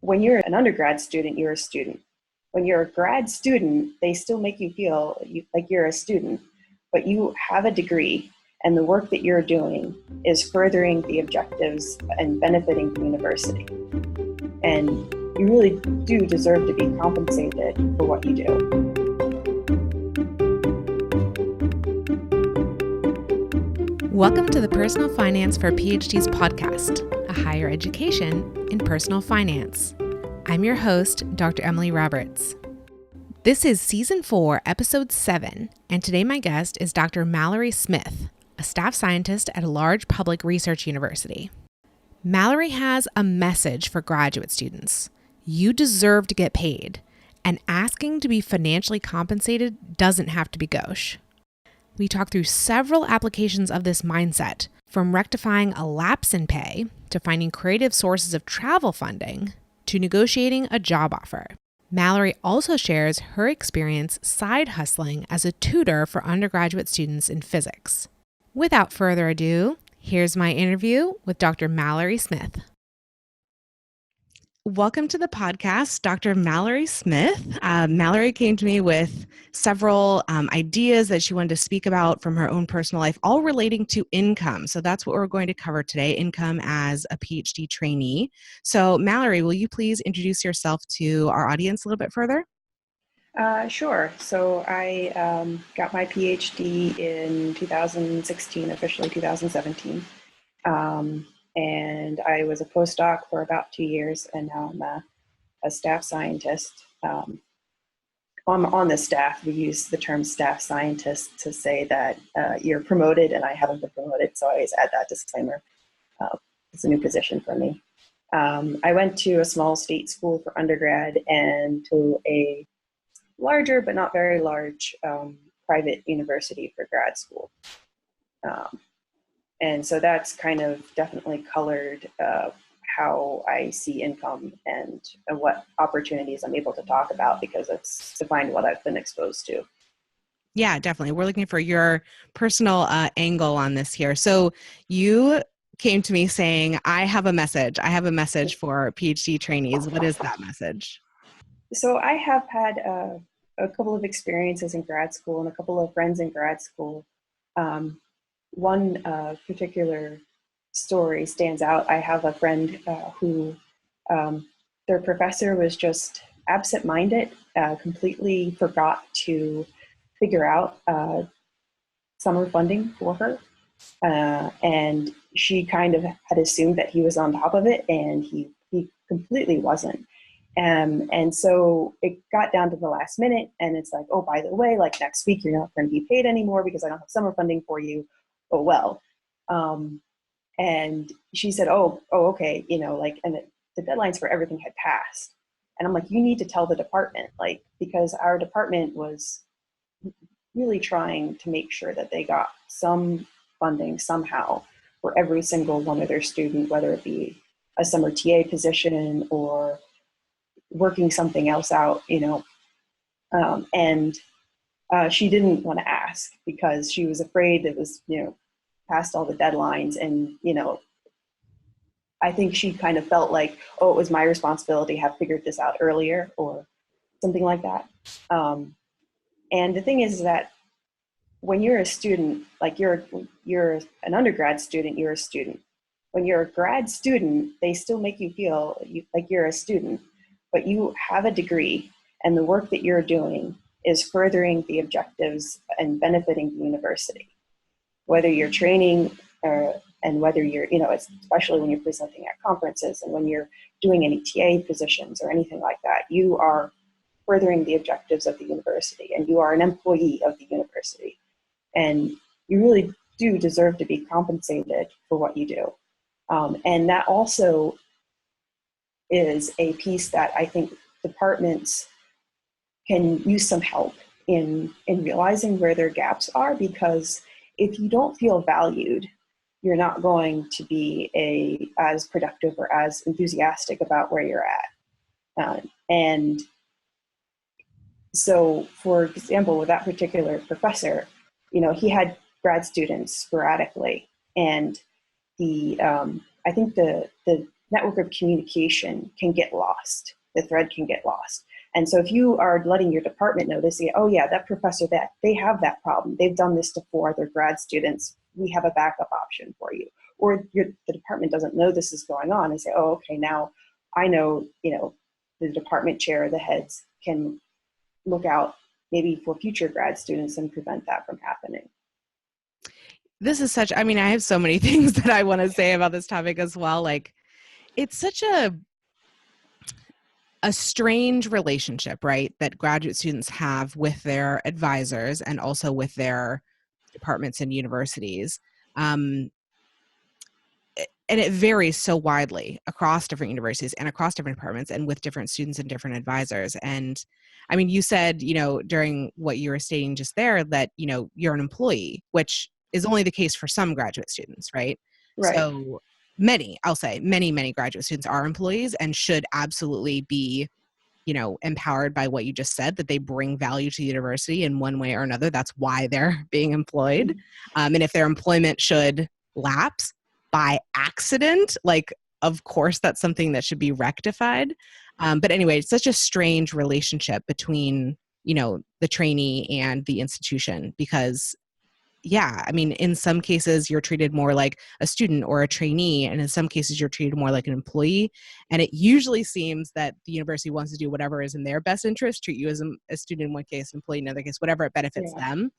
when you're an undergrad student, you're a student. When you're a grad student, they still make you feel like you're a student, but you have a degree, and the work that you're doing is furthering the objectives and benefiting the university. And you really do deserve to be compensated for what you do. Welcome to the Personal Finance for PhDs podcast, a higher education in personal finance. I'm your host, Dr. Emily Roberts. This is Season 4, Episode 7, and today my guest is Dr. Mallory Smith, a staff scientist at a large public research university. Mallory has a message for graduate students. You deserve to get paid, and asking to be financially compensated doesn't have to be gauche. We talk through several applications of this mindset, from rectifying a lapse in pay to finding creative sources of travel funding to negotiating a job offer. Mallory also shares her experience side hustling as a tutor for undergraduate students in physics. Without further ado, here's my interview with Dr. Mallory Smith. Welcome to the podcast, Dr. Mallory Smith. Mallory came to me with several ideas that she wanted to speak about from her own personal life, all relating to income. So that's what we're going to cover today, income as a PhD trainee. So Mallory, will you please introduce yourself to our audience a little bit further? Sure. So I got my PhD in 2016, officially 2017. And I was a postdoc for about 2 years, and now I'm a staff scientist. On the staff, we use the term staff scientist to say that you're promoted, and I haven't been promoted, so I always add that disclaimer. It's a new position for me. I went to a small state school for undergrad and to a larger but not very large private university for grad school. And so that's kind of definitely colored how I see income and what opportunities I'm able to talk about, because it's defined what I've been exposed to. Yeah, definitely. We're looking for your personal angle on this here. So you came to me saying, I have a message. I have a message for PhD trainees. What is that message? So I have had a couple of experiences in grad school and a couple of friends in grad school. One particular story stands out. I have a friend who their professor was just absent-minded, completely forgot to figure out summer funding for her. And she kind of had assumed that he was on top of it, and he completely wasn't. And so it got down to the last minute, and it's like, oh, by the way, like next week, you're not going to be paid anymore because I don't have summer funding for you. Oh, well. And she said, oh, okay. And the deadlines for everything had passed. And I'm like, you need to tell the department, because our department was really trying to make sure that they got some funding somehow for every single one of their students, whether it be a summer TA position or working something else out, and she didn't want to ask because she was afraid it was, past all the deadlines. And, I think she kind of felt like, oh, it was my responsibility to have figured this out earlier or something like that. And the thing is that when you're a student, like you're an undergrad student, you're a student. When you're a grad student, they still make you feel like you're a student, but you have a degree, and the work that you're doing is furthering the objectives and benefiting the university. Whether you're training and whether you're, especially when you're presenting at conferences and when you're doing any TA positions or anything like that, you are furthering the objectives of the university, and you are an employee of the university. And you really do deserve to be compensated for what you do. And that also is a piece that I think departments can use some help in realizing where their gaps are, because if you don't feel valued, you're not going to be as productive or as enthusiastic about where you're at. And so, for example, with that particular professor, he had grad students sporadically, and I think the network of communication can get lost. The thread can get lost. And so if you are letting your department know, they say, oh yeah, that professor, that they have that problem. They've done this to 4 other grad students. We have a backup option for you. Or the department doesn't know this is going on and say, oh, okay, now I know, the department chair, the heads can look out maybe for future grad students and prevent that from happening. This is I have so many things that I want to say about this topic as well. Like, it's such a strange relationship, right, that graduate students have with their advisors and also with their departments and universities. And it varies so widely across different universities and across different departments and with different students and different advisors. And I mean, you said, during what you were stating just there that, you're an employee, which is only the case for some graduate students, right? Right. So I'll say many graduate students are employees and should absolutely be, empowered by what you just said, that they bring value to the university in one way or another. That's why they're being employed. And if their employment should lapse by accident, like, of course, that's something that should be rectified. But anyway, it's such a strange relationship between, the trainee and the institution because, yeah, I mean, in some cases you're treated more like a student or a trainee, and in some cases you're treated more like an employee. And it usually seems that the university wants to do whatever is in their best interest, treat you as a student in one case, employee in another case, whatever it benefits them.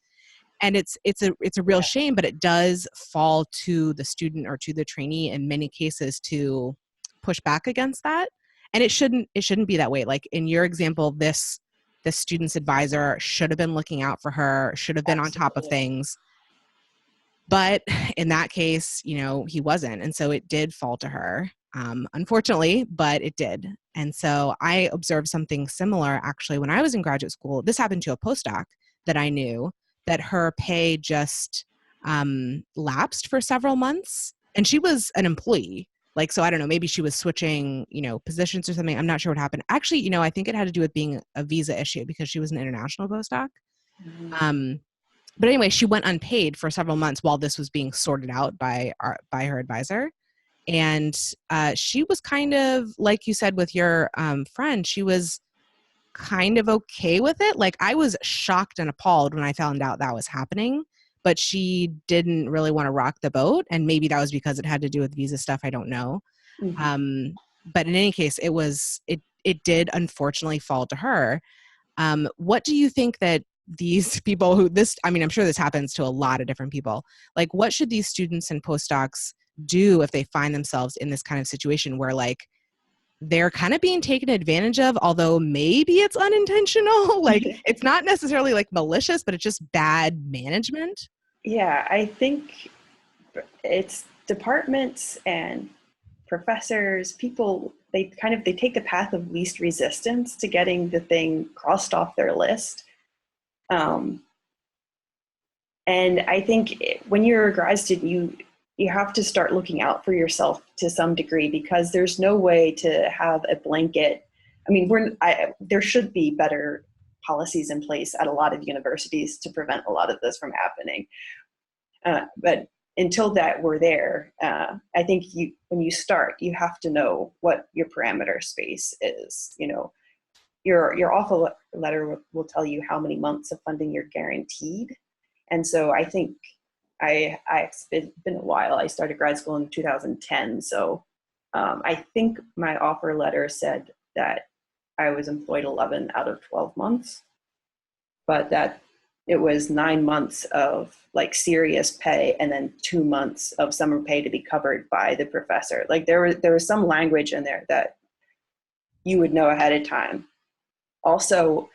And it's a real shame, but it does fall to the student or to the trainee in many cases to push back against that. And it shouldn't be that way. Like in your example, this student's advisor should have been looking out for her, should have been on top of things. But in that case, he wasn't. And so it did fall to her, unfortunately, but it did. And so I observed something similar actually when I was in graduate school. This happened to a postdoc that I knew, that her pay just lapsed for several months. And she was an employee. Like, so I don't know, maybe she was switching, positions or something. I'm not sure what happened. Actually, I think it had to do with being a visa issue because she was an international postdoc. But anyway, she went unpaid for several months while this was being sorted out by her advisor. And she was kind of, like you said with your friend, she was kind of okay with it. Like, I was shocked and appalled when I found out that was happening, but she didn't really want to rock the boat. And maybe that was because it had to do with visa stuff. I don't know. But in any case, it did unfortunately fall to her. What do you think that these people I'm sure this happens to a lot of different people. Like, what should these students and postdocs do if they find themselves in this kind of situation where, like, they're kind of being taken advantage of, although maybe it's unintentional? Like, it's not necessarily like malicious, but it's just bad management. Yeah, I think it's departments and professors, people, they take the path of least resistance to getting the thing crossed off their list. And I think when you're a grad student, you have to start looking out for yourself to some degree, because there's no way to have a blanket. I mean, there should be better policies in place at a lot of universities to prevent a lot of this from happening. But until that we're there, I think when you start, you have to know what your parameter space is. Your offer letter will tell you how many months of funding you're guaranteed. And so I think it's been a while. I started grad school in 2010. So I think my offer letter said that I was employed 11 out of 12 months, but that it was 9 months of like serious pay and then 2 months of summer pay to be covered by the professor. Like there was some language in there that you would know ahead of time. Also,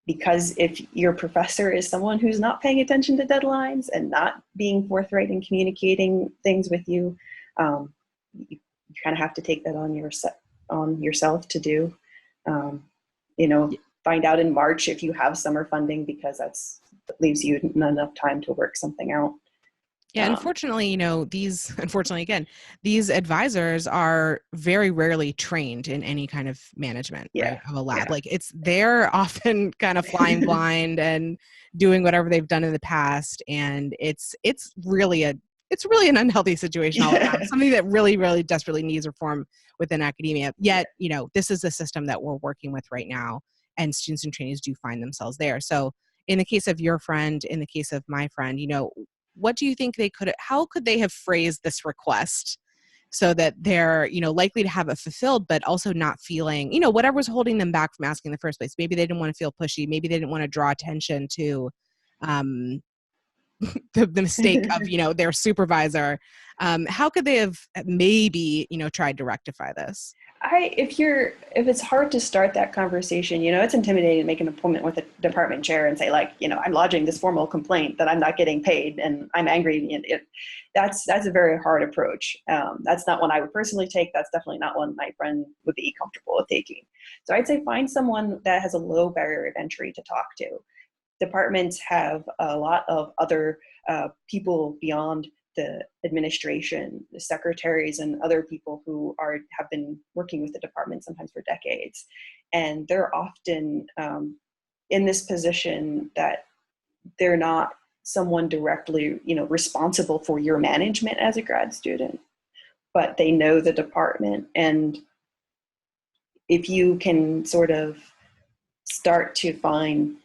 because if your professor is someone who's not paying attention to deadlines and not being forthright in communicating things with you, you kind of have to take that on yourself to do. Find out in March if you have summer funding, because that leaves you not enough time to work something out. Yeah, unfortunately, these advisors are very rarely trained in any kind of management, right, of a lab. Yeah. Like they're often kind of flying blind and doing whatever they've done in the past. And it's really it's really an unhealthy situation all around, something that really, really desperately needs reform within academia. Yet, this is the system that we're working with right now, and students and trainees do find themselves there. So in the case of your friend, in the case of my friend, what do you think how could they have phrased this request so that they're, likely to have it fulfilled, but also not feeling, whatever was holding them back from asking in the first place? Maybe they didn't want to feel pushy. Maybe they didn't want to draw attention to um, the mistake of, their supervisor. How could they have maybe, tried to rectify this? If it's hard to start that conversation, it's intimidating to make an appointment with a department chair and say, like, I'm lodging this formal complaint that I'm not getting paid and I'm angry. That's a very hard approach. That's not one I would personally take. That's definitely not one my friend would be comfortable with taking. So I'd say find someone that has a low barrier of entry to talk to. Departments have a lot of other people beyond the administration, the secretaries and other people who have been working with the department sometimes for decades. And they're often in this position that they're not someone directly, responsible for your management as a grad student, but they know the department. And if you can sort of start to find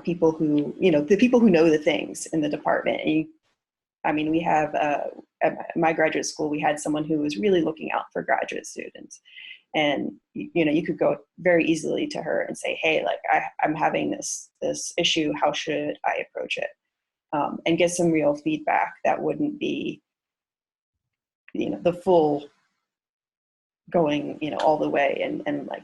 people who, the people who know the things in the department. And we have, at my graduate school, we had someone who was really looking out for graduate students. And, you could go very easily to her and say, hey, like, I'm having this issue. How should I approach it? And get some real feedback that wouldn't be, the full going, all the way and like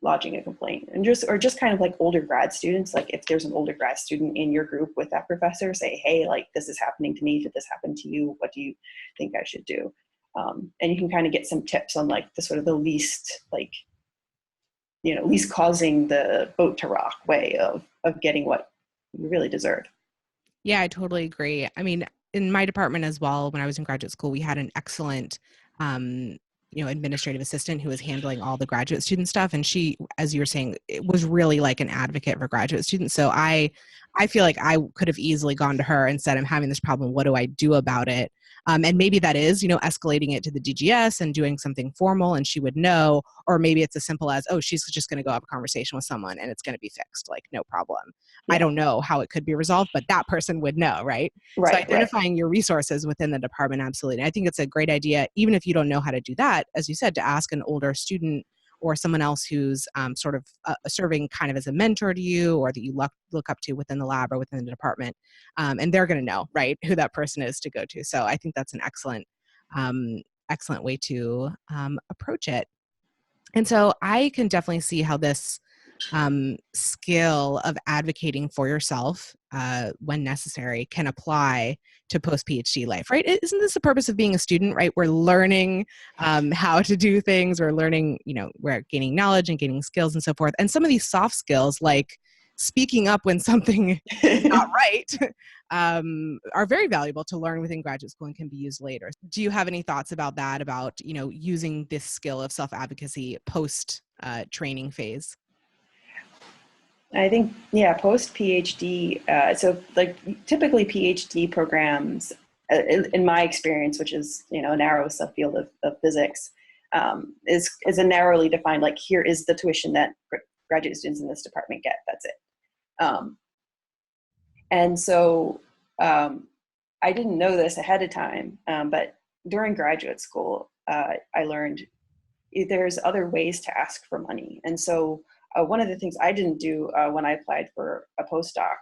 lodging a complaint. And just kind of like older grad students, like if there's an older grad student in your group with that professor, say, hey, like, this is happening to me. Did this happen to you? What do you think I should do? And you can kind of get some tips on like the sort of the least, like, least causing the boat to rock way of getting what you really deserve. Yeah, I totally agree. I mean, in my department as well, when I was in graduate school, we had an excellent administrative assistant who was handling all the graduate student stuff. And she, as you were saying, it was really like an advocate for graduate students. So I feel like I could have easily gone to her and said, I'm having this problem. What do I do about it? And maybe that is, escalating it to the DGS and doing something formal, and she would know. Or maybe it's as simple as, oh, she's just going to go have a conversation with someone and it's going to be fixed. Like, no problem. Yeah. I don't know how it could be resolved, but that person would know, right? So identifying your resources within the department, absolutely. I think it's a great idea, even if you don't know how to do that, as you said, to ask an older student or someone else who's sort of serving kind of as a mentor to you, or that you look up to within the lab or within the department. And they're going to know, right, who that person is to go to. So I think that's an excellent way to approach it. And so I can definitely see how this skill of advocating for yourself when necessary can apply to post-PhD life, right? Isn't this the purpose of being a student, right? We're learning how to do things. We're learning, we're gaining knowledge and gaining skills and so forth. And some of these soft skills, like speaking up when something is not right, are very valuable to learn within graduate school and can be used later. Do you have any thoughts about that, about, using this skill of self-advocacy post training phase? I think, post PhD. So like typically PhD programs, in my experience, which is, a narrow subfield of physics, is a narrowly defined, like, here is the tuition that graduate students in this department get. That's it. And so I didn't know this ahead of time, but during graduate school, I learned there's other ways to ask for money. And so one of the things I didn't do when I applied for a postdoc,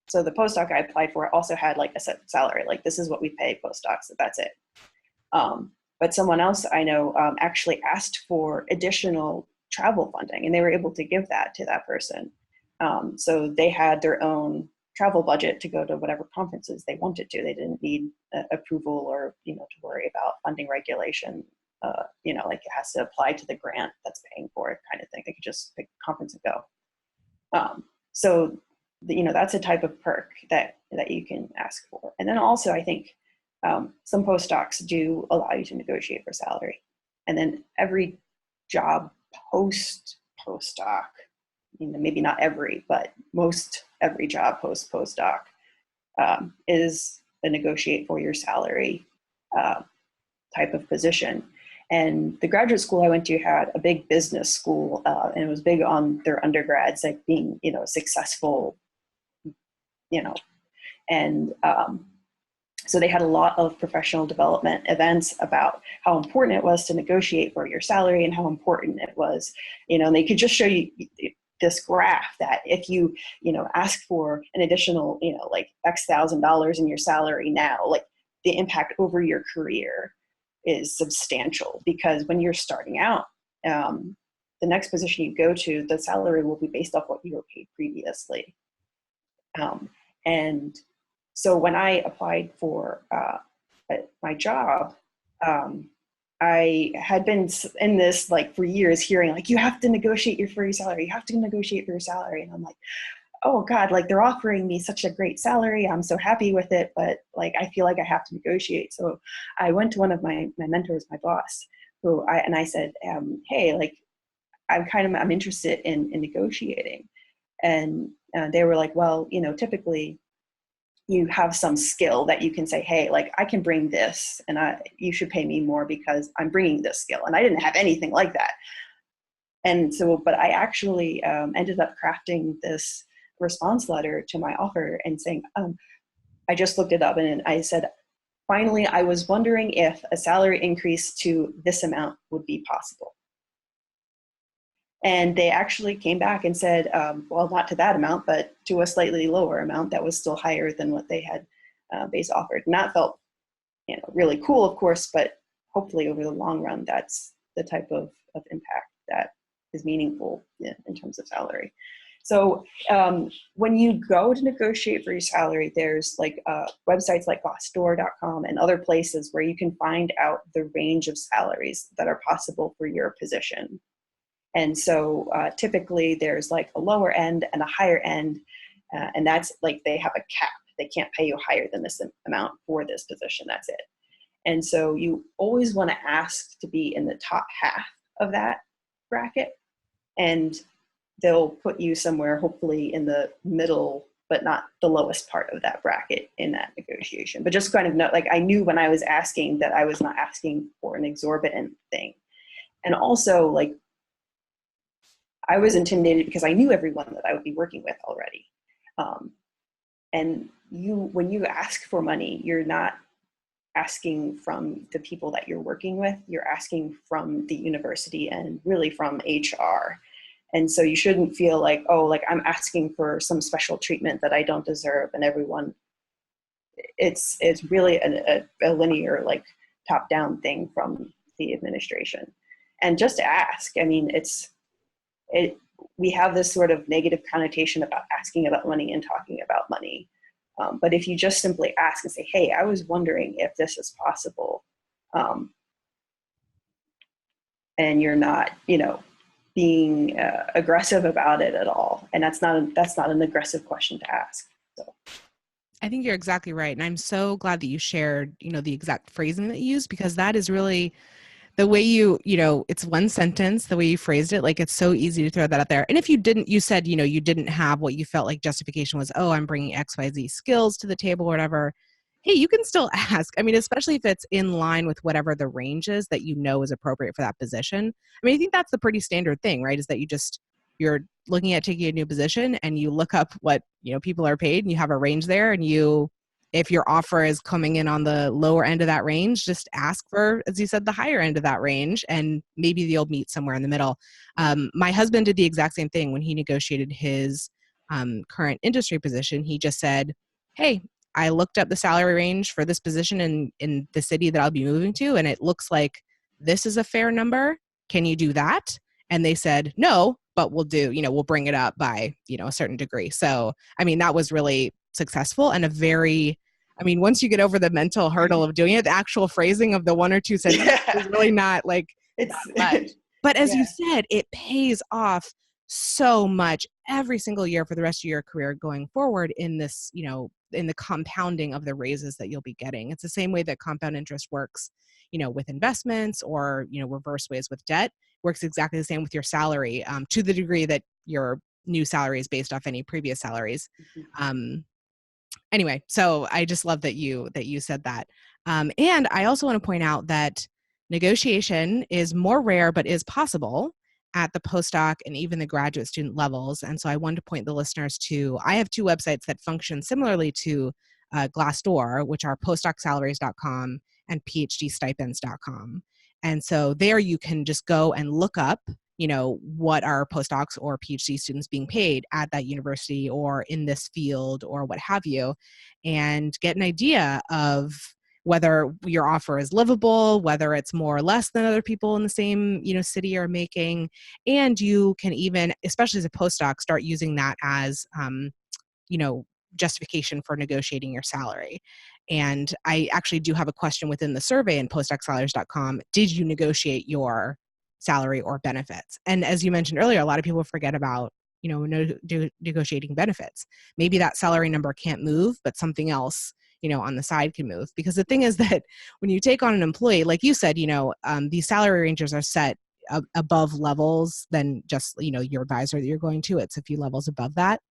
so the postdoc I applied for also had like a set salary, like this is what we pay postdocs, that's it. But someone else I know actually asked for additional travel funding, and they were able to give that to that person. So they had their own travel budget to go to whatever conferences they wanted to. They didn't need approval or, to worry about funding regulation. Like it has to apply to the grant that's paying for it kind of thing. They could just pick a conference and go. So, that's a type of perk that you can ask for. And then also I think some postdocs do allow you to negotiate for salary. And then every job postdoc, maybe not every, but most every job postdoc is a negotiate for your salary type of position. And the graduate school I went to had a big business school, and it was big on their undergrads, like being, successful, and so they had a lot of professional development events about how important it was to negotiate for your salary and how important it was, and they could just show you this graph that if you, ask for an additional, like X $1,000s in your salary now, like the impact over your career is substantial, because when you're starting out, the next position you go to, the salary will be based off what you were paid previously. And so when I applied for my job, I had been in this, like, for years, hearing like, you have to negotiate for your salary, you have to negotiate for your salary. And I'm like, oh God, like, they're offering me such a great salary, I'm so happy with it, but like, I feel like I have to negotiate. So I went to one of my mentors, my boss, and I said, hey, like, I'm interested in negotiating. And they were like, well, typically you have some skill that you can say, hey, like, I can bring this, and you should pay me more because I'm bringing this skill. And I didn't have anything like that. And so, but I actually ended up crafting this response letter to my offer and saying, I just looked it up, and I said, finally, I was wondering if a salary increase to this amount would be possible. And they actually came back and said, well, not to that amount, but to a slightly lower amount that was still higher than what they had base offered. And that felt, really cool, of course, but hopefully over the long run, that's the type of impact that is meaningful in terms of salary. So when you go to negotiate for your salary, there's like websites like Glassdoor.com and other places where you can find out the range of salaries that are possible for your position. And so typically there's like a lower end and a higher end, and that's like, they have a cap. They can't pay you higher than this amount for this position. That's it. And so you always want to ask to be in the top half of that bracket, and they'll put you somewhere hopefully in the middle, but not the lowest part of that bracket in that negotiation. But just kind of know, like, I knew when I was asking that I was not asking for an exorbitant thing. And also, like, I was intimidated because I knew everyone that I would be working with already. And when you ask for money, you're not asking from the people that you're working with, you're asking from the university and really from HR. And so you shouldn't feel like, oh, like, I'm asking for some special treatment that I don't deserve. And everyone, it's really a linear, like, top-down thing from the administration. And just ask. I mean, we have this sort of negative connotation about asking about money and talking about money. But if you just simply ask and say, hey, I was wondering if this is possible, and you're not, being aggressive about it at all. And that's not an aggressive question to ask. So I think you're exactly right. And I'm so glad that you shared, the exact phrasing that you used, because that is really the way it's one sentence, the way you phrased it, like, it's so easy to throw that out there. And if you said, you didn't have what you felt like justification was, oh, I'm bringing XYZ skills to the table or whatever. Hey, you can still ask. I mean, especially if it's in line with whatever the range is that is appropriate for that position. I mean, I think that's the pretty standard thing, right? Is that you're looking at taking a new position and you look up what, people are paid, and you have a range there, and if your offer is coming in on the lower end of that range, just ask for, as you said, the higher end of that range, and maybe you'll meet somewhere in the middle. My husband did the exact same thing when he negotiated his current industry position. He just said, hey, I looked up the salary range for this position in the city that I'll be moving to, and it looks like this is a fair number. Can you do that? And they said, no, but we'll bring it up by, a certain degree. So, I mean, that was really successful, and once you get over the mental hurdle of doing it, the actual phrasing of the one or two sentences is really not like it's that much. But as you said, it pays off so much every single year for the rest of your career going forward in this, in the compounding of the raises that you'll be getting. It's the same way that compound interest works, with investments, or, reverse ways with debt. Works exactly the same with your salary, to the degree that your new salary is based off any previous salaries. anyway, so I just love that you said that. And I also want to point out that negotiation is more rare, but is possible at the postdoc and even the graduate student levels. And so I wanted to point the listeners to, I have two websites that function similarly to Glassdoor, which are postdocsalaries.com and phdstipends.com. And so there you can just go and look up, what are postdocs or PhD students being paid at that university or in this field or what have you, and get an idea of whether your offer is livable, whether it's more or less than other people in the same, city are making. And you can even, especially as a postdoc, start using that as, justification for negotiating your salary. And I actually do have a question within the survey in postdocsalaries.com. Did you negotiate your salary or benefits? And as you mentioned earlier, a lot of people forget about, negotiating benefits. Maybe that salary number can't move, but something else, on the side can move. Because the thing is that when you take on an employee, like you said, these salary ranges are set above levels than just, your advisor that you're going to. It's a few levels above that.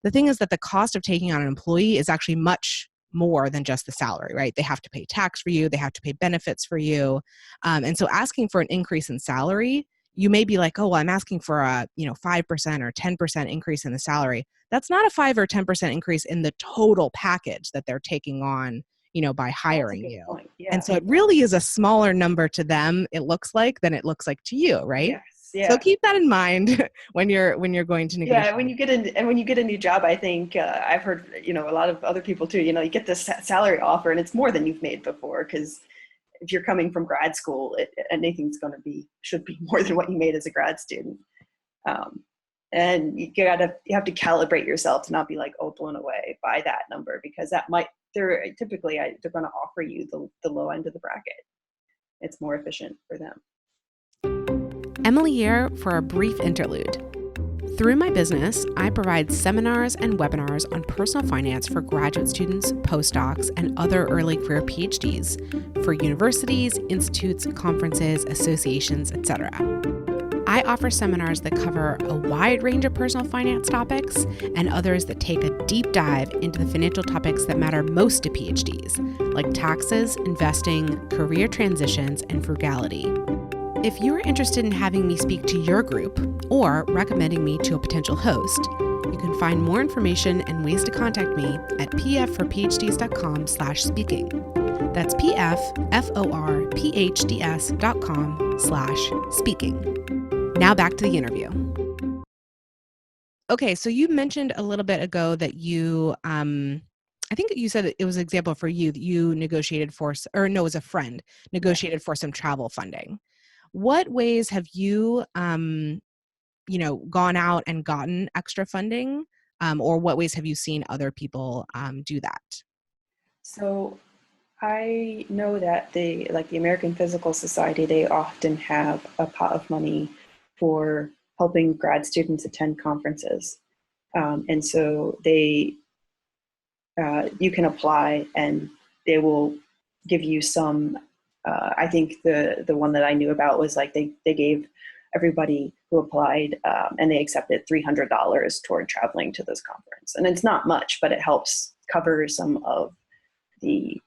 The thing is that the cost of taking on an employee is actually much more than just the salary, right? They have to pay tax for you. They have to pay benefits for you. And so asking for an increase in salary, you may be like, oh, well, I'm asking for a 5% or 10% increase in the salary. That's not a 5 or 10% increase in the total package that they're taking on, by hiring you. Yeah. And so it really is a smaller number to them, it looks like, than it looks like to you, right? Yes. Yeah. So keep that in mind when you're going to negotiate. Yeah, when you get a new job, I think I've heard a lot of other people too. You get this salary offer, and it's more than you've made before, because if you're coming from grad school, anything's should be more than what you made as a grad student. And you have to calibrate yourself to not be like, oh, blown away by that number, because they're going to offer you the low end of the bracket. It's more efficient for them. Emily here for a brief interlude. Through my business, I provide seminars and webinars on personal finance for graduate students, postdocs, and other early career PhDs for universities, institutes, conferences, associations, etc. I offer seminars that cover a wide range of personal finance topics and others that take a deep dive into the financial topics that matter most to PhDs, like taxes, investing, career transitions, and frugality. If you're interested in having me speak to your group or recommending me to a potential host, you can find more information and ways to contact me at pfforphds.com/speaking. That's pfforphds.com/speaking. Now back to the interview. Okay, so you mentioned a little bit ago that you, I think you said it was an example for you that you negotiated for, or no, it was a friend, negotiated for some travel funding. What ways have you, gone out and gotten extra funding, or what ways have you seen other people do that? So I know that the American Physical Society, they often have a pot of money for helping grad students attend conferences. And so you can apply and they will give you some. I think the one that I knew about was they gave everybody who applied and they accepted $300 toward traveling to this conference. And it's not much, but it helps cover some of the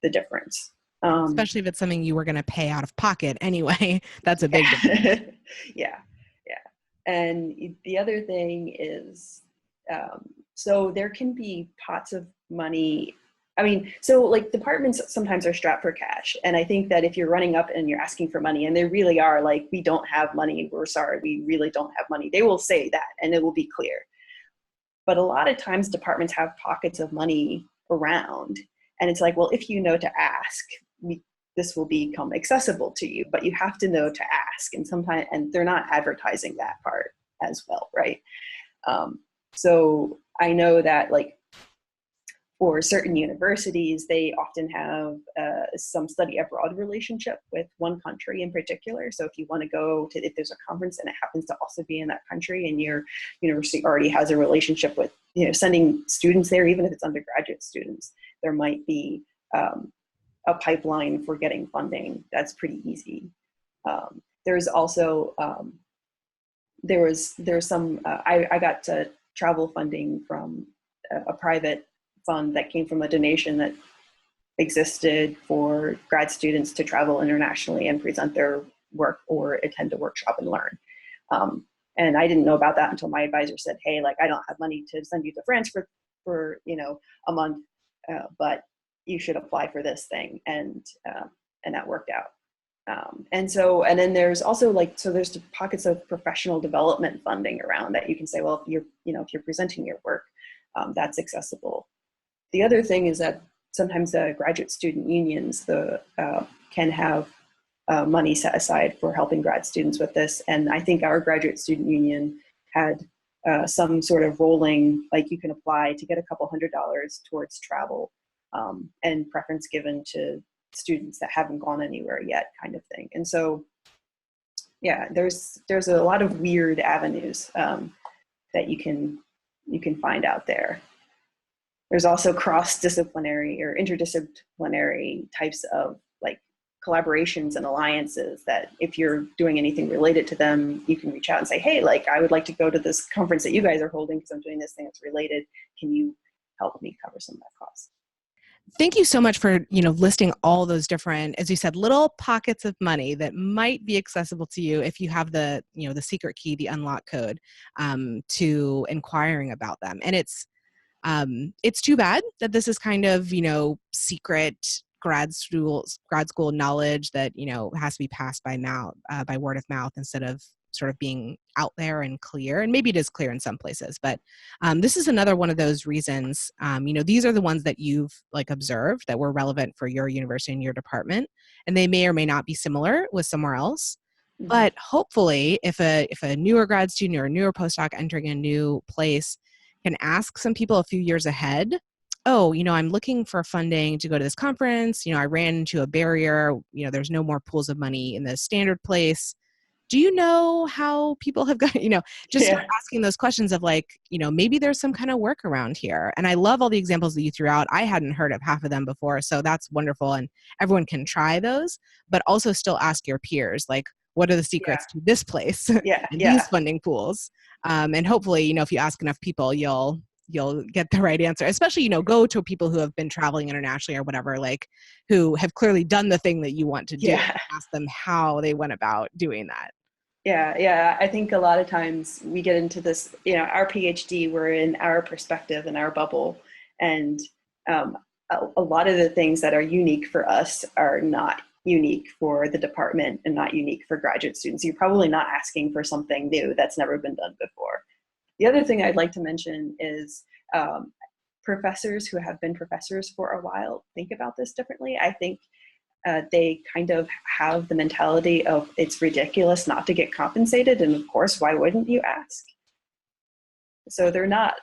difference. Especially if it's something you were going to pay out of pocket anyway. That's a big difference. Yeah. And the other thing is, so there can be pots of money. I mean, so departments sometimes are strapped for cash. And I think that if you're running up and you're asking for money and they really are we don't have money, we're sorry, we really don't have money, they will say that and it will be clear. But a lot of times departments have pockets of money around. And it's well, if you know to ask, this will become accessible to you, but you have to know to ask. And sometimes, and they're not advertising that part as well, right? So I know that for certain universities, they often have some study abroad relationship with one country in particular. So if you want to go to, if there's a conference and it happens to also be in that country and your university already has a relationship with, sending students there, even if it's undergraduate students, there might be a pipeline for getting funding. That's pretty easy. There's also, there's some, I got travel funding from a private fund that came from a donation that existed for grad students to travel internationally and present their work or attend a workshop and learn. And I didn't know about that until my advisor said, hey, like, I don't have money to send you to France for a month, but you should apply for this thing. And that worked out. And then there's also there's pockets of professional development funding around that you can say, well, if you're presenting your work, that's accessible. The other thing is that sometimes the graduate student unions can have money set aside for helping grad students with this. And I think our graduate student union had some sort of rolling, like you can apply to get a couple $100 towards travel, and preference given to students that haven't gone anywhere yet, kind of thing. And so, yeah, there's a lot of weird avenues that you can find out there. There's also cross-disciplinary or interdisciplinary types of collaborations and alliances that if you're doing anything related to them, you can reach out and say, hey, I would like to go to this conference that you guys are holding because I'm doing this thing that's related. Can you help me cover some of that cost? Thank you so much for, listing all those different, as you said, little pockets of money that might be accessible to you if you have the secret key, the unlock code, to inquiring about them. And it's too bad that this is kind of, secret grad school knowledge that, has to be passed by word of mouth instead of sort of being out there and clear. And maybe it is clear in some places, but this is another one of those reasons, these are the ones that you've observed that were relevant for your university and your department, and they may or may not be similar with somewhere else. Mm-hmm. But hopefully if a newer grad student or a newer postdoc entering a new place can ask some people a few years ahead, oh, I'm looking for funding to go to this conference. I ran into a barrier. There's no more pools of money in the standard place. Do you know how people have got, start asking those questions of maybe there's some kind of workaround here. And I love all the examples that you threw out. I hadn't heard of half of them before. So that's wonderful. And everyone can try those, but also still ask your peers, what are the secrets to this place and these funding pools? And hopefully, if you ask enough people, you'll get the right answer, especially, go to people who have been traveling internationally or whatever, who have clearly done the thing that you want to do. Ask them how they went about doing that. Yeah. I think a lot of times we get into this, our PhD, we're in our perspective and our bubble. And a lot of the things that are unique for us are not unique for the department and not unique for graduate students. You're probably not asking for something new that's never been done before. The other thing I'd like to mention is professors who have been professors for a while think about this differently. I think they kind of have the mentality of it's ridiculous not to get compensated. And of course, why wouldn't you ask? So they're not,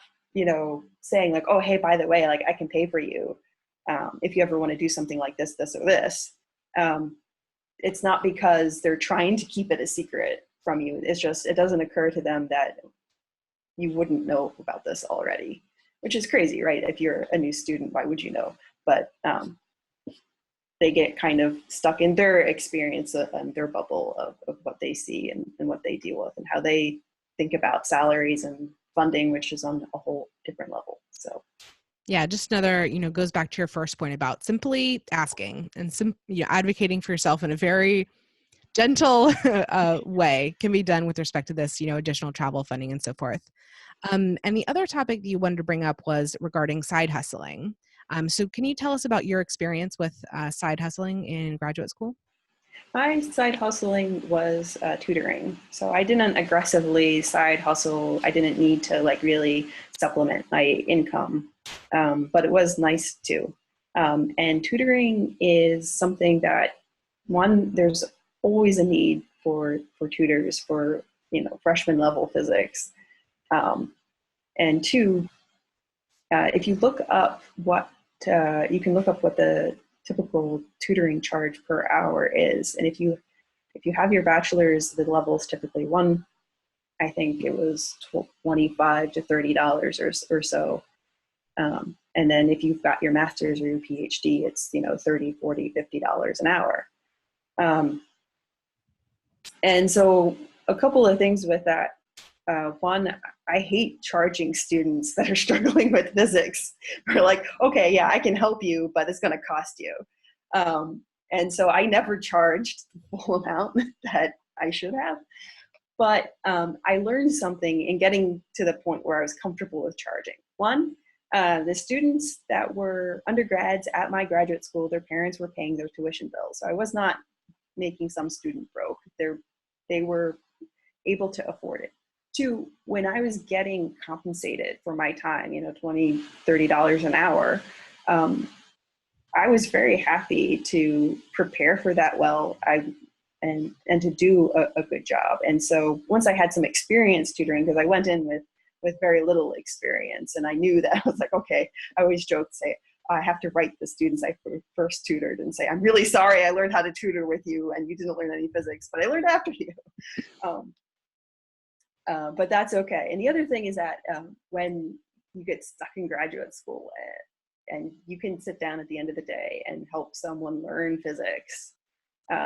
saying oh, hey, by the way, I can pay for you if you ever want to do something like this, this, or this. It's not because they're trying to keep it a secret from you. It's just, it doesn't occur to them that you wouldn't know about this already, which is crazy, right? If you're a new student, why would you know? But they get kind of stuck in their experience and their bubble of what they see and what they deal with and how they think about salaries and funding, which is on a whole different level. So. Yeah, just another, goes back to your first point about simply asking and advocating for yourself in a very gentle way can be done with respect to this, additional travel funding and so forth. And the other topic that you wanted to bring up was regarding side hustling. So can you tell us about your experience with side hustling in graduate school? My side hustling was tutoring. So I didn't aggressively side hustle. I didn't need to really supplement my income, but it was nice too. And tutoring is something that, one, there's always a need for tutors for, freshman level physics. And two, if you look up you can look up what the typical tutoring charge per hour is. And if you have your bachelor's, the level is typically I think it was $25 to $30 or so. And then if you've got your master's or your PhD, it's, $30, $40, $50 an hour. And so a couple of things with that. One, I hate charging students that are struggling with physics. We're like, okay, yeah, I can help you, but it's going to cost you. And so I never charged the full amount that I should have. But I learned something in getting to the point where I was comfortable with charging. One, the students that were undergrads at my graduate school, their parents were paying their tuition bills. So I was not making some student broke. They were able to afford it. Two, when I was getting compensated for my time, $20, $30 an hour, I was very happy to prepare for that well and to do a good job. And so once I had some experience tutoring, because I went in with very little experience, and I knew that, I was like, okay, I always joke, say, I have to write the students I first tutored and say, I'm really sorry I learned how to tutor with you and you didn't learn any physics, but I learned after you. But that's okay. And the other thing is that when you get stuck in graduate school and you can sit down at the end of the day and help someone learn physics,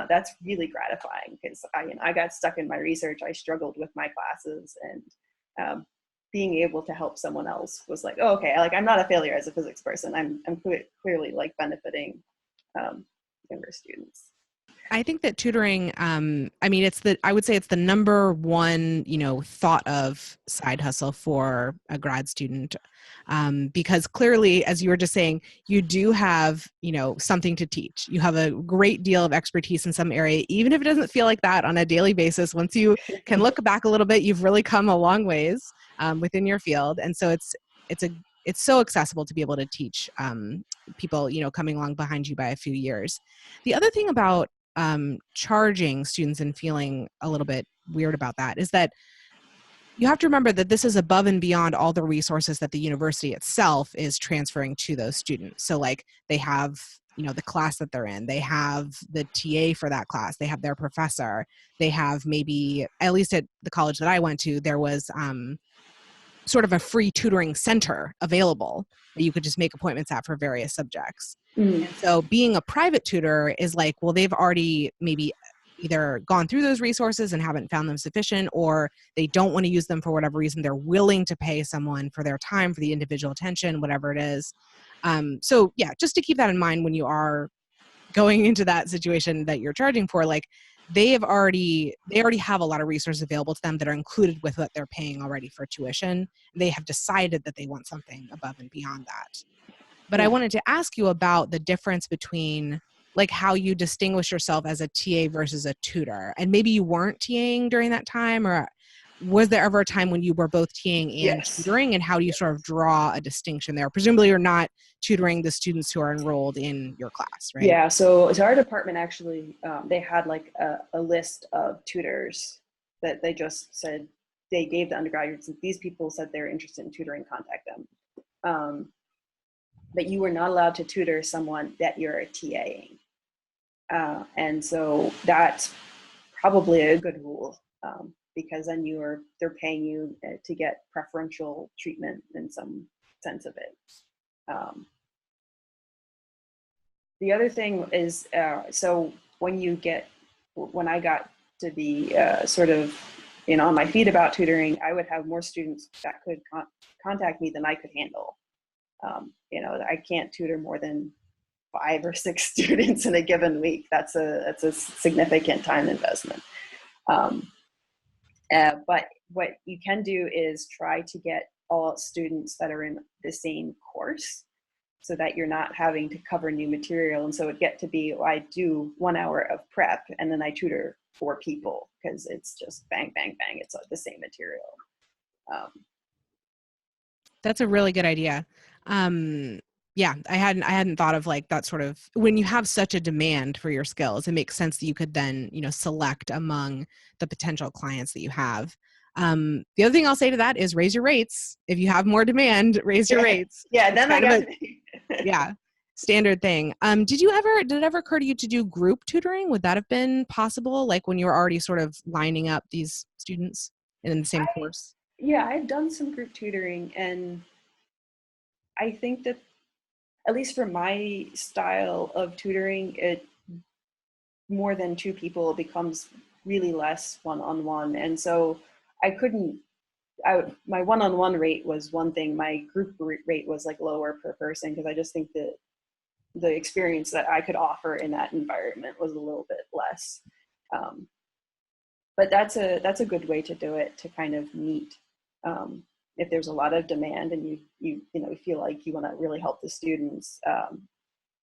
that's really gratifying, because I got stuck in my research. I struggled with my classes, and being able to help someone else was like, oh, okay, like I'm not a failure as a physics person. I'm clearly like benefiting younger students. I think that tutoring, I mean, I would say it's the number one, thought of side hustle for a grad student. Because clearly, as you were just saying, you do have, something to teach. You have a great deal of expertise in some area, even if it doesn't feel like that on a daily basis. Once you can look back a little bit, you've really come a long ways within your field. And so it's so accessible to be able to teach people, coming along behind you by a few years. The other thing about charging students and feeling a little bit weird about that is that you have to remember that this is above and beyond all the resources that the university itself is transferring to those students. So like they have, the class that they're in, they have the TA for that class, they have their professor, they have maybe, at least at the college that I went to, there was sort of a free tutoring center available that you could just make appointments at for various subjects. And so being a private tutor is like, well, they've already maybe either gone through those resources and haven't found them sufficient, or they don't want to use them for whatever reason. They're willing to pay someone for their time, for the individual attention, whatever it is. So yeah, just to keep that in mind when you are going into that situation that you're charging for, like they already have a lot of resources available to them that are included with what they're paying already for tuition. They have decided that they want something above and beyond that. But I wanted to ask you about the difference between like how you distinguish yourself as a TA versus a tutor. And maybe you weren't TAing during that time, or was there ever a time when you were both TAing and tutoring, and how do you sort of draw a distinction there? Presumably you're not tutoring the students who are enrolled in your class, right? Yeah, so our department actually, they had like a list of tutors that they just said, they gave the undergraduates, if these people said they're interested in tutoring, contact them. But you were not allowed to tutor someone that you're TAing. And so that's probably a good rule, because then they're paying you to get preferential treatment in some sense of it. The other thing is, so when I got to be sort of, on my feet about tutoring, I would have more students that could contact me than I could handle. I can't tutor more than 5 or 6 students in a given week. That's a significant time investment. But what you can do is try to get all students that are in the same course, so that you're not having to cover new material. And so it get to be, I do 1 hour of prep and then I tutor 4 people, because it's just bang, bang, bang. It's the same material. That's a really good idea. Yeah, I hadn't thought of like that sort of, when you have such a demand for your skills, it makes sense that you could then, select among the potential clients that you have. The other thing I'll say to that is raise your rates. If you have more demand, raise your rates. Yeah, then I got yeah, standard thing. Did it ever occur to you to do group tutoring? Would that have been possible? Like when you were already sort of lining up these students in the same course? Yeah, I've done some group tutoring, and I think that, at least for my style of tutoring, it more than 2 people becomes really less one-on-one. And so I my one-on-one rate was one thing. My group rate was like lower per person, because I just think that the experience that I could offer in that environment was a little bit less. But that's a good way to do it, to kind of meet, if there's a lot of demand and you feel like you want to really help the students.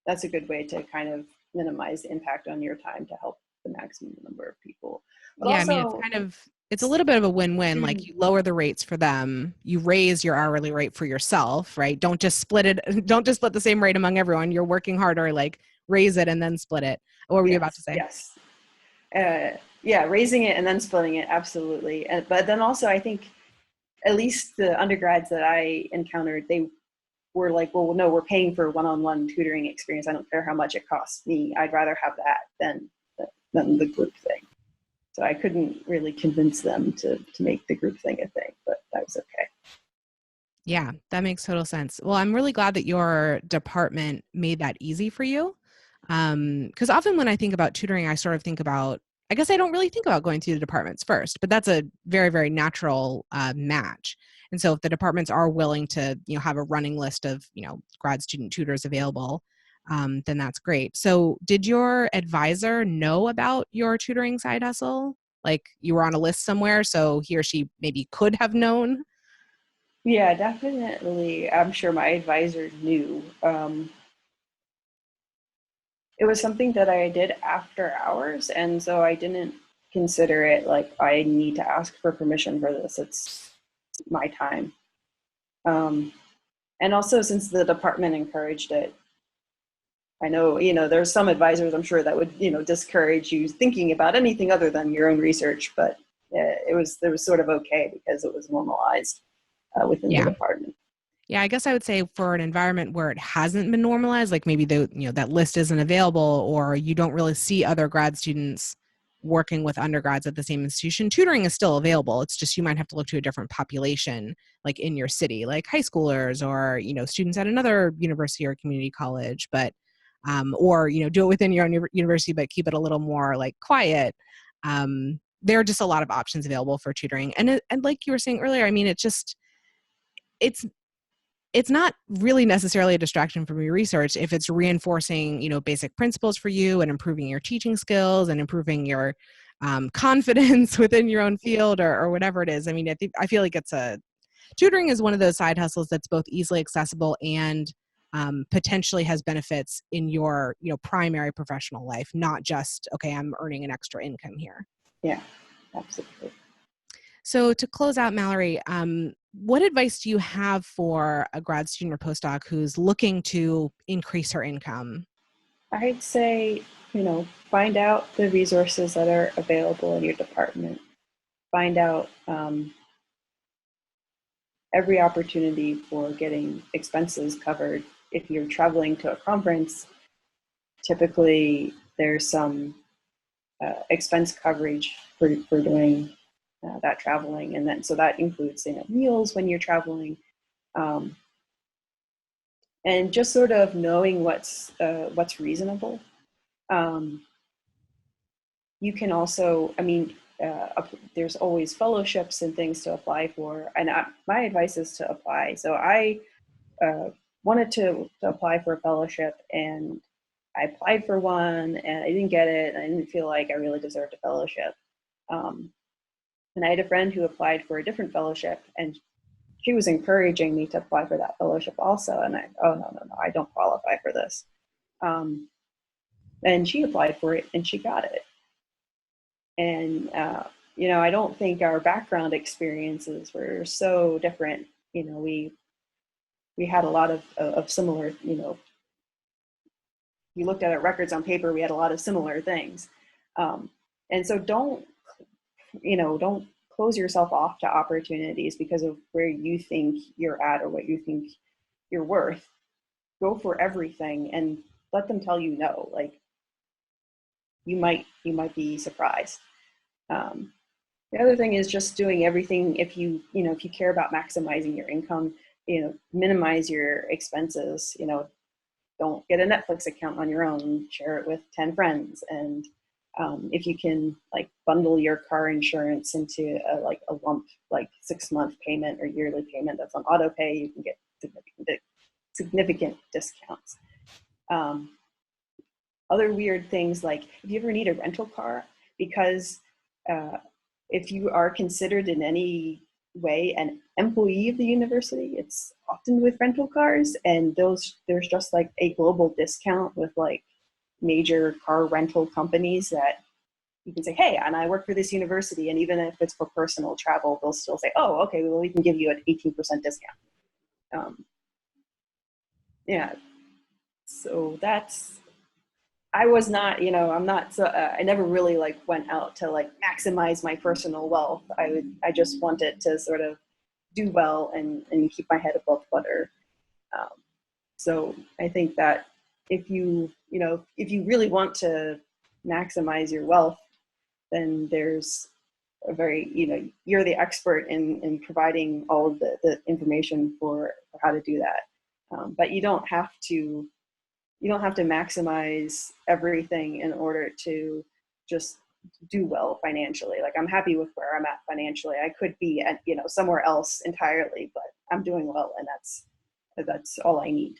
That's a good way to kind of minimize the impact on your time to help the maximum number of people. But Yeah, I mean, also, it's a little bit of a win-win. Like, you lower the rates for them, you raise your hourly rate for yourself, right? Don't just split the same rate among everyone. You're working harder, like raise it and then split it. What were you about to say? Yes. Yeah, raising it and then splitting it, absolutely. But then also, I think at least the undergrads that I encountered, they were like, well, no, we're paying for one-on-one tutoring experience. I don't care how much it costs me. I'd rather have that than the group thing. So I couldn't really convince them to make the group thing a thing, but that was okay. Yeah, that makes total sense. Well, I'm really glad that your department made that easy for you. Because often when I think about tutoring, I sort of think about, I guess I don't really think about going through the departments first, but that's a very, very natural match. And so if the departments are willing to, have a running list of, grad student tutors available, then that's great. So did your advisor know about your tutoring side hustle? Like, you were on a list somewhere, so he or she maybe could have known? Yeah, definitely. I'm sure my advisor knew. It was something that I did after hours, and so I didn't consider it like I need to ask for permission for this. It's my time. And also, since the department encouraged it, I know, there's some advisors, I'm sure, that would, discourage you thinking about anything other than your own research, but it was sort of okay because it was normalized within the Yeah. department. Yeah, I guess I would say for an environment where it hasn't been normalized, like maybe that list isn't available, or you don't really see other grad students working with undergrads at the same institution, tutoring is still available. It's just you might have to look to a different population, like in your city, like high schoolers or, students at another university or community college, but or, do it within your own university, but keep it a little more like quiet. There are just a lot of options available for tutoring. And like you were saying earlier, I mean, it's it's not really necessarily a distraction from your research if it's reinforcing, basic principles for you and improving your teaching skills and improving your confidence within your own field or whatever it is. I mean, I feel like tutoring is one of those side hustles that's both easily accessible and potentially has benefits in your, primary professional life, not just, okay, I'm earning an extra income here. Yeah, absolutely. So to close out, Mallory, what advice do you have for a grad student or postdoc who's looking to increase her income? I'd say, find out the resources that are available in your department. Find out every opportunity for getting expenses covered. If you're traveling to a conference, typically there's some expense coverage for doing that traveling, and then so that includes meals when you're traveling, and just sort of knowing what's reasonable. You can also, there's always fellowships and things to apply for, and my advice is to apply. So I wanted to apply for a fellowship, and I applied for one, and I didn't get it, and I didn't feel like I really deserved a fellowship. And I had a friend who applied for a different fellowship, and she was encouraging me to apply for that fellowship also. And no, I don't qualify for this. And she applied for it, and she got it. And, I don't think our background experiences were so different. We had a lot of similar, we looked at our records on paper, we had a lot of similar things. And so don't close yourself off to opportunities because of where you think you're at or what you think you're worth. Go for everything and let them tell you no. Like, you might be surprised. The other thing is just doing everything. If you care about maximizing your income, minimize your expenses. Don't get a Netflix account on your own. Share it with 10 friends, and If you can like bundle your car insurance into a lump, like 6-month payment or yearly payment that's on auto pay, you can get significant discounts. Other weird things, like if you ever need a rental car, because if you are considered in any way an employee of the university, it's often with rental cars, and there's just like a global discount with like major car rental companies that you can say, hey, and I work for this university, and even if it's for personal travel, they'll still say, oh, okay, well, we can give you an 18% discount. Yeah, so I was not, I'm not, so I never really like went out to like maximize my personal wealth. I just wanted to sort of do well and keep my head above water. So I think that if you really want to maximize your wealth, then there's a very, you're the expert in providing all of the information for how to do that. But you don't have to maximize everything in order to just do well financially. Like, I'm happy with where I'm at financially. I could be at, somewhere else entirely, but I'm doing well, and that's all I need,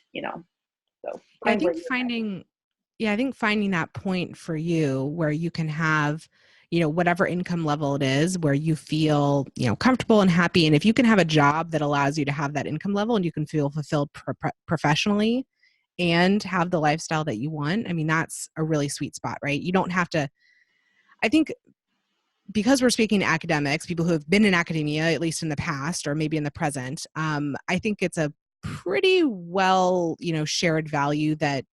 So I think finding that point for you where you can have, whatever income level it is, where you feel, comfortable and happy. And if you can have a job that allows you to have that income level and you can feel fulfilled professionally and have the lifestyle that you want, I mean, that's a really sweet spot, right? You don't have to, I think, because we're speaking to academics, people who have been in academia, at least in the past or maybe in the present, I think it's a pretty well, shared value that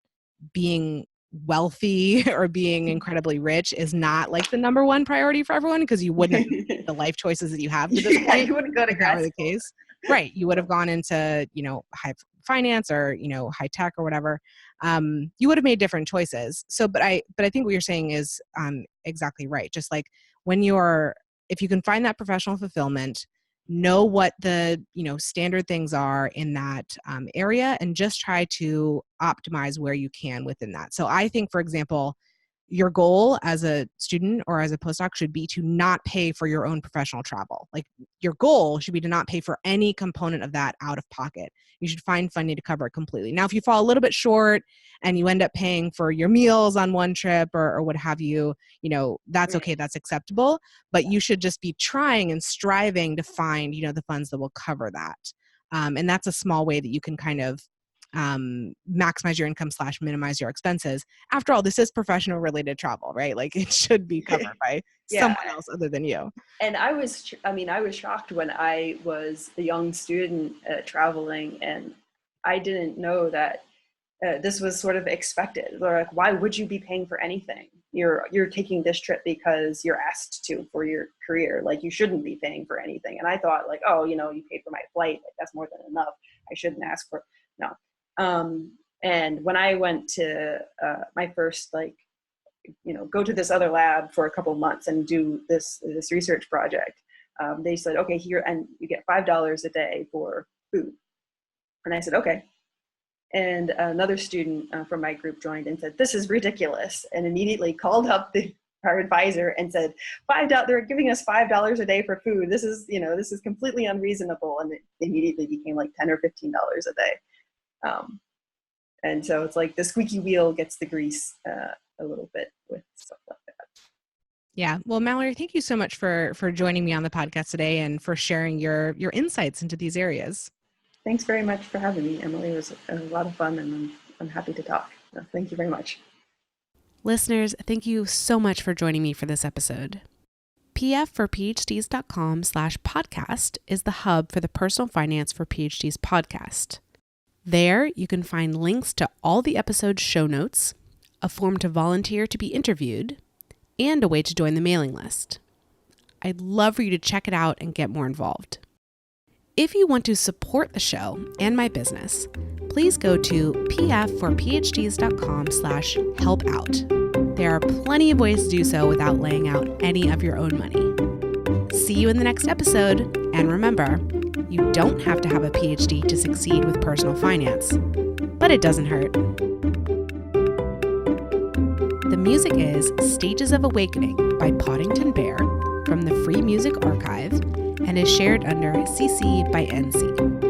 being wealthy or being incredibly rich is not like the number one priority for everyone, because you wouldn't have made the life choices that you have to this point. You wouldn't go to grad school. The case. Right. You would have gone into, high finance or, high tech or whatever. You would have made different choices. So, but I think what you're saying is exactly right. Just like if you can find that professional fulfillment, know what the, standard things are in that area, and just try to optimize where you can within that. So I think, for example, your goal as a student or as a postdoc should be to not pay for your own professional travel. Like, your goal should be to not pay for any component of that out of pocket. You should find funding to cover it completely. Now, if you fall a little bit short and you end up paying for your meals on one trip or what have you, that's okay, that's acceptable. But you should just be trying and striving to find, the funds that will cover that. And that's a small way that you can kind of maximize your income / minimize your expenses. After all, this is professional related travel, right? Like, it should be covered by someone else other than you. And I was shocked when I was a young student traveling, and I didn't know that this was sort of expected. They're like, why would you be paying for anything? You're taking this trip because you're asked to for your career. Like, you shouldn't be paying for anything. And I thought, like, oh, you paid for my flight. Like, that's more than enough. I shouldn't ask for. No. And when I went to my first, go to this other lab for a couple of months and do this research project, they said, okay, here, and you get $5 a day for food. And I said, okay. And another student from my group joined and said, this is ridiculous, and immediately called up our advisor and said, $5, they're giving us $5 a day for food. This is completely unreasonable. And it immediately became like $10 or $15 a day. And so it's like the squeaky wheel gets the grease a little bit with stuff like that. Yeah. Well, Mallory, thank you so much for joining me on the podcast today and for sharing your insights into these areas. Thanks very much for having me, Emily. It was a lot of fun, and I'm happy to talk. So thank you very much. Listeners, thank you so much for joining me for this episode. pfforphds.com/podcast is the hub for the Personal Finance for PhDs podcast. There, you can find links to all the episode's show notes, a form to volunteer to be interviewed, and a way to join the mailing list. I'd love for you to check it out and get more involved. If you want to support the show and my business, please go to pfforphds.com/help out. There are plenty of ways to do so without laying out any of your own money. See you in the next episode, and remember, you don't have to have a PhD to succeed with personal finance, but it doesn't hurt. The music is Stages of Awakening by Poddington Bear from the Free Music Archive and is shared under CC by NC.